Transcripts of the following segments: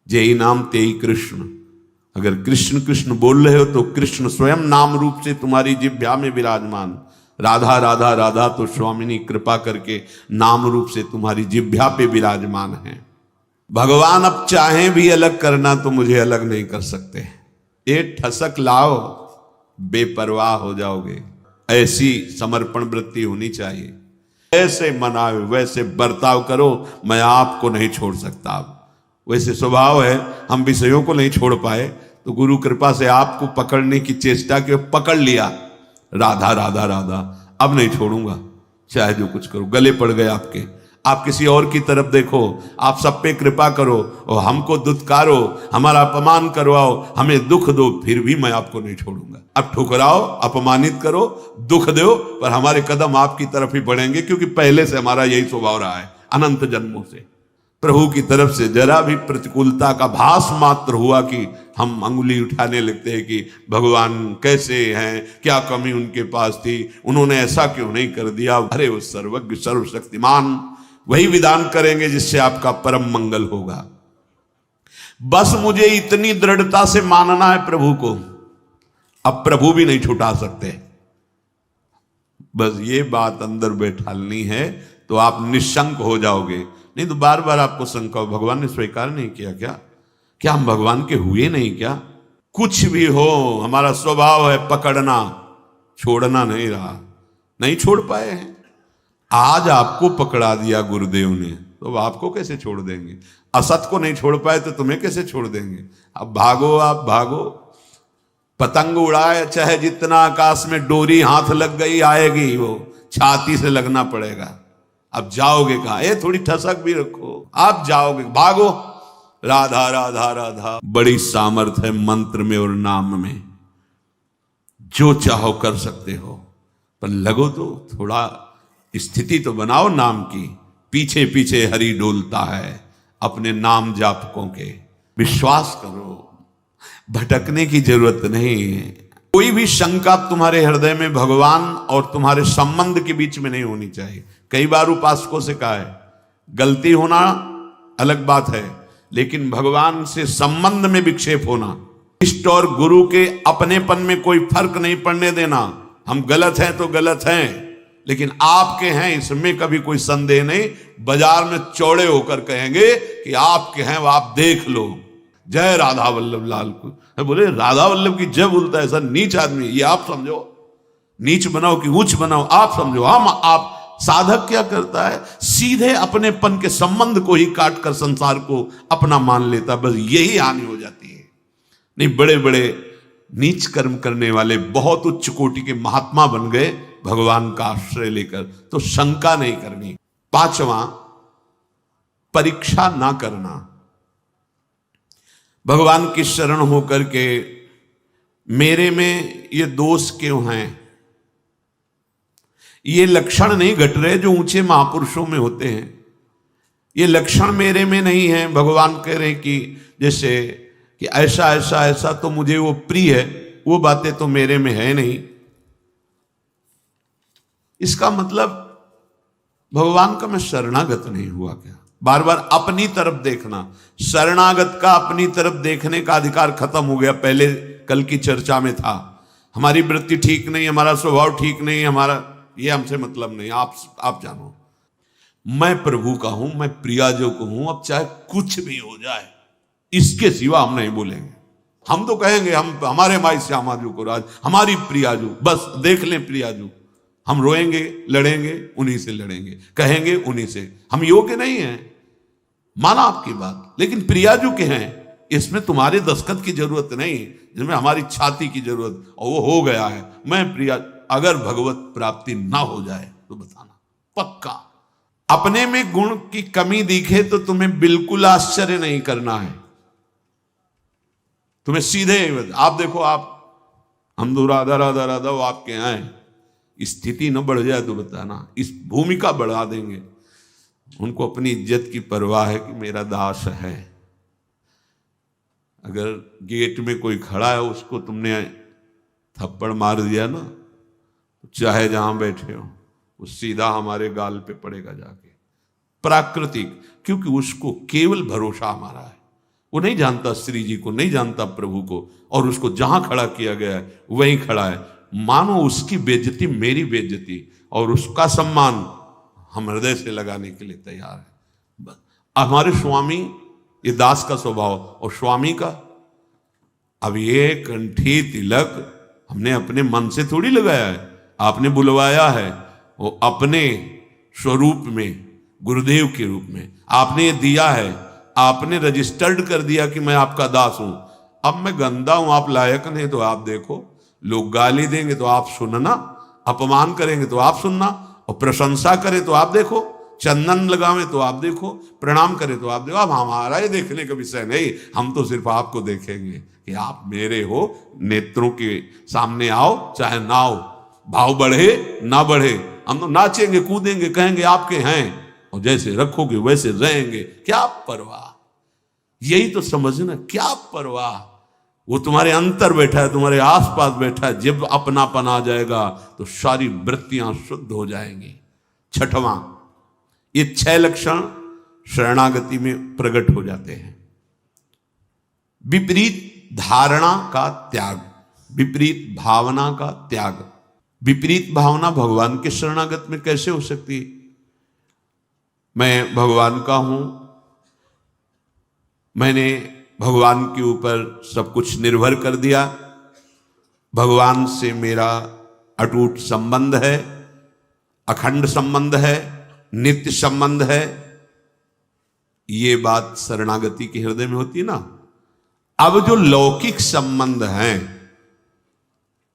जेहि नाम तेहि कृष्ण। अगर कृष्ण कृष्ण बोल रहे हो तो कृष्ण स्वयं नाम रूप से तुम्हारी जिह्वा में विराजमान। राधा राधा राधा तो स्वामिनी कृपा करके नाम रूप से तुम्हारी जिह्वा पे विराजमान है। भगवान अब चाहें भी अलग करना तो मुझे अलग नहीं कर सकते। एक ठसक लाओ, बेपरवाह हो जाओगे। ऐसी समर्पण वृत्ति होनी चाहिए। ऐसे मनाओ, वैसे बर्ताव करो, मैं आपको नहीं छोड़ सकता। अब वैसे स्वभाव है, हम विषयों को नहीं छोड़ पाए तो गुरु कृपा से आपको पकड़ने की चेष्टा की, पकड़ लिया। राधा राधा राधा, अब नहीं छोड़ूंगा, चाहे जो कुछ करो। गले पड़ गए आपके, आप किसी और की तरफ देखो, आप सब पे कृपा करो और हमको दुत्कारो, हमारा अपमान करवाओ, हमें दुख दो, फिर भी मैं आपको नहीं छोड़ूंगा। अब ठुकराओ, अपमानित करो, दुख दो, पर हमारे कदम आपकी तरफ ही बढ़ेंगे, क्योंकि पहले से हमारा यही स्वभाव रहा है अनंत जन्मों से। प्रभु की तरफ से जरा भी प्रतिकूलता का भास मात्र हुआ कि हम अंगुली उठाने लगते हैं कि भगवान कैसे हैं, क्या कमी उनके पास थी, उन्होंने ऐसा क्यों नहीं कर दिया। अरे वो सर्वज्ञ सर्वशक्तिमान वही विधान करेंगे जिससे आपका परम मंगल होगा। बस मुझे इतनी दृढ़ता से मानना है प्रभु को, अब प्रभु भी नहीं छुटा सकते। बस ये बात अंदर बैठालनी है तो आप निशंक हो जाओगे। नहीं तो बार बार आपको शंका हो, भगवान ने स्वीकार नहीं किया क्या हम भगवान के हुए नहीं क्या? कुछ भी हो, हमारा स्वभाव है पकड़ना, छोड़ना नहीं रहा, नहीं छोड़ पाए हैं। आज आपको पकड़ा दिया गुरुदेव ने तो आपको कैसे छोड़ देंगे? असत को नहीं छोड़ पाए तो तुम्हें कैसे छोड़ देंगे? अब भागो, आप भागो, पतंग उड़ाए चाहे जितना, आकाश में डोरी हाथ लग गई आएगी, वो छाती से लगना पड़ेगा। अब जाओगे कहां? ये थोड़ी ठसक भी रखो, आप जाओगे, भागो। राधा राधा राधा, बड़ी सामर्थ है मंत्र में और नाम में, जो चाहो कर सकते हो, पर लगो तो थोड़ा स्थिति तो बनाओ नाम की। पीछे पीछे हरि डोलता है अपने नाम जापकों के, विश्वास करो, भटकने की जरूरत नहीं है। कोई भी शंका तुम्हारे हृदय में भगवान और तुम्हारे संबंध के बीच में नहीं होनी चाहिए। कई बार उपासकों से कहा है, गलती होना अलग बात है, लेकिन भगवान से संबंध में विक्षेप होना, इष्ट और गुरु के अपनेपन में कोई फर्क नहीं पड़ने देना। हम गलत हैं तो गलत हैं, लेकिन आपके हैं इसमें कभी कोई संदेह नहीं। बाजार में चौड़े होकर कहेंगे कि आपके हैं, वो आप देख लो। जय राधा वल्लभ लाल को बोले, राधा वल्लभ की जय बोलता है ऐसा नीच आदमी, ये आप समझो। नीच बनाओ कि ऊंच बनाओ आप समझो। हम आप साधक क्या करता है, सीधे अपनेपन के संबंध को ही काट कर संसार को अपना मान लेता, बस यही हानि हो जाती है। नहीं, बड़े बड़े नीच कर्म करने वाले बहुत उच्च कोटि के महात्मा बन गए भगवान का आश्रय लेकर, तो शंका नहीं करनी। पांचवा, परीक्षा ना करना। भगवान की शरण होकर के मेरे में ये दोष क्यों हैं, ये लक्षण नहीं घट रहे जो ऊंचे महापुरुषों में होते हैं, ये लक्षण मेरे में नहीं है। भगवान कह रहे कि जैसे कि ऐसा ऐसा ऐसा तो मुझे वो प्रिय है, वो बातें तो मेरे में है नहीं। इसका मतलब भगवान का मैं शरणागत नहीं हुआ क्या? बार बार अपनी तरफ देखना, शरणागत का अपनी तरफ देखने का अधिकार खत्म हो गया। पहले कल की चर्चा में था, हमारी वृत्ति ठीक नहीं, हमारा स्वभाव ठीक नहीं, हमारा ये हमसे मतलब नहीं, आप जानो। मैं प्रभु का हूं, मैं प्रियाजो को हूं, अब चाहे कुछ भी हो जाए, इसके सिवा हम नहीं बोलेंगे। हम तो कहेंगे हम हमारे माई श्यामाजू को राज, हमारी प्रियाजू, बस देख लें प्रियाजू। हम रोएंगे, लड़ेंगे, उन्हीं से लड़ेंगे, कहेंगे उन्हीं से। हम योग्य नहीं हैं, माना आपकी बात, लेकिन प्रियाजू के हैं, इसमें तुम्हारे दस्तखत की जरूरत नहीं, इसमें हमारी छाती की जरूरत, और वो हो गया है। मैं प्रिया, अगर भगवत प्राप्ति ना हो जाए तो बताना पक्का। अपने में गुण की कमी दिखे तो तुम्हें बिल्कुल आश्चर्य नहीं करना है। तुम्हें सीधे आप देखो, आप हम तो राधा राधा राधा, वो आपके यहाँ है, स्थिति न बढ़ जाए तो बताना, इस भूमिका बढ़ा देंगे। उनको अपनी इज्जत की परवाह है कि मेरा दास है। अगर गेट में कोई खड़ा है, उसको तुमने थप्पड़ मार दिया ना, तो चाहे जहां बैठे हो वो सीधा हमारे गाल पे पड़ेगा जाके। प्राकृतिक, क्योंकि उसको केवल भरोसा हमारा है, वो नहीं जानता श्री जी को, नहीं जानता प्रभु को, और उसको जहां खड़ा किया गया है वहीं खड़ा है। मानो उसकी बेइज्जती मेरी बेइज्जती, और उसका सम्मान हम हृदय से लगाने के लिए तैयार है। हमारे स्वामी, ये दास का स्वभाव, और स्वामी का, अब ये कंठी तिलक हमने अपने मन से थोड़ी लगाया है, आपने बुलवाया है, वो अपने स्वरूप में, गुरुदेव के रूप में आपने ये दिया है, आपने रजिस्टर्ड कर दिया कि मैं आपका दास हूं। अब मैं गंदा हूं, आप लायक नहीं, तो आप देखो, लोग गाली देंगे तो आप सुनना, अपमान करेंगे तो आप सुनना, और प्रशंसा करें तो आप देखो, चंदन लगावे तो आप देखो, प्रणाम करें तो आप देखो। अब हमारा ये देखने का विषय नहीं, हम तो सिर्फ आपको देखेंगे कि आप मेरे हो, नेत्रों के सामने आओ चाहे ना आओ, भाव बढ़े ना बढ़े, हम तो नाचेंगे कूदेंगे, कहेंगे आपके हैं, और जैसे रखोगे वैसे रहेंगे, क्या परवाह। यही तो समझना, क्या परवाह। वो तुम्हारे अंतर बैठा है, तुम्हारे आसपास बैठा है, जब अपनापन आ जाएगा तो सारी वृत्तियां शुद्ध हो जाएंगी। छठवां, ये 6 लक्षण शरणागति में प्रकट हो जाते हैं। विपरीत धारणा का त्याग, विपरीत भावना का त्याग। विपरीत भावना भगवान के शरणागत में कैसे हो सकती है? मैं भगवान का हूं, मैंने भगवान के ऊपर सब कुछ निर्भर कर दिया, भगवान से मेरा अटूट संबंध है, अखंड संबंध है, नित्य संबंध है। ये बात शरणागति के हृदय में होती है ना। अब जो लौकिक संबंध हैं,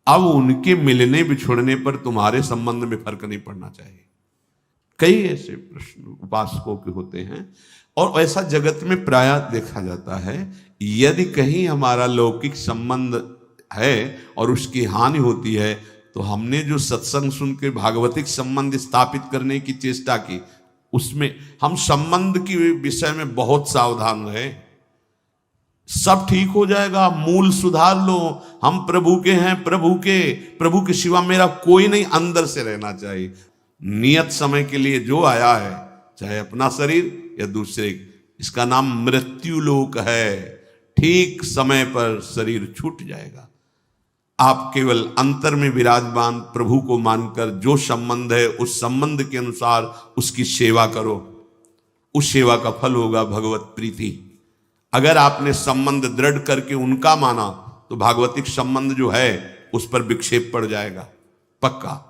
अब उनके मिलने बिछुड़ने पर तुम्हारे संबंध में फर्क नहीं पड़ना चाहिए। कई ऐसे प्रश्न उपासकों के होते हैं, और ऐसा जगत में प्रायः देखा जाता है। यदि कहीं हमारा लौकिक संबंध है और उसकी हानि होती है, तो हमने जो सत्संग सुन के भागवतिक संबंध स्थापित करने की चेष्टा की, उसमें हम संबंध के विषय में बहुत सावधान रहे। सब ठीक हो जाएगा, मूल सुधार लो, हम प्रभु के हैं, प्रभु के सिवा मेरा कोई नहीं, अंदर से रहना चाहिए। नियत समय के लिए जो आया है, चाहे अपना शरीर या दूसरे, इसका नाम मृत्यु लोक है। ठीक समय पर शरीर छूट जाएगा। आप केवल अंतर में विराजमान प्रभु को मानकर जो संबंध है, उस संबंध के अनुसार उसकी सेवा करो। उस सेवा का फल होगा भगवत प्रीति। अगर आपने संबंध दृढ़ करके उनका माना, तो भागवतिक संबंध जो है उस पर विक्षेप पड़ जाएगा, पक्का।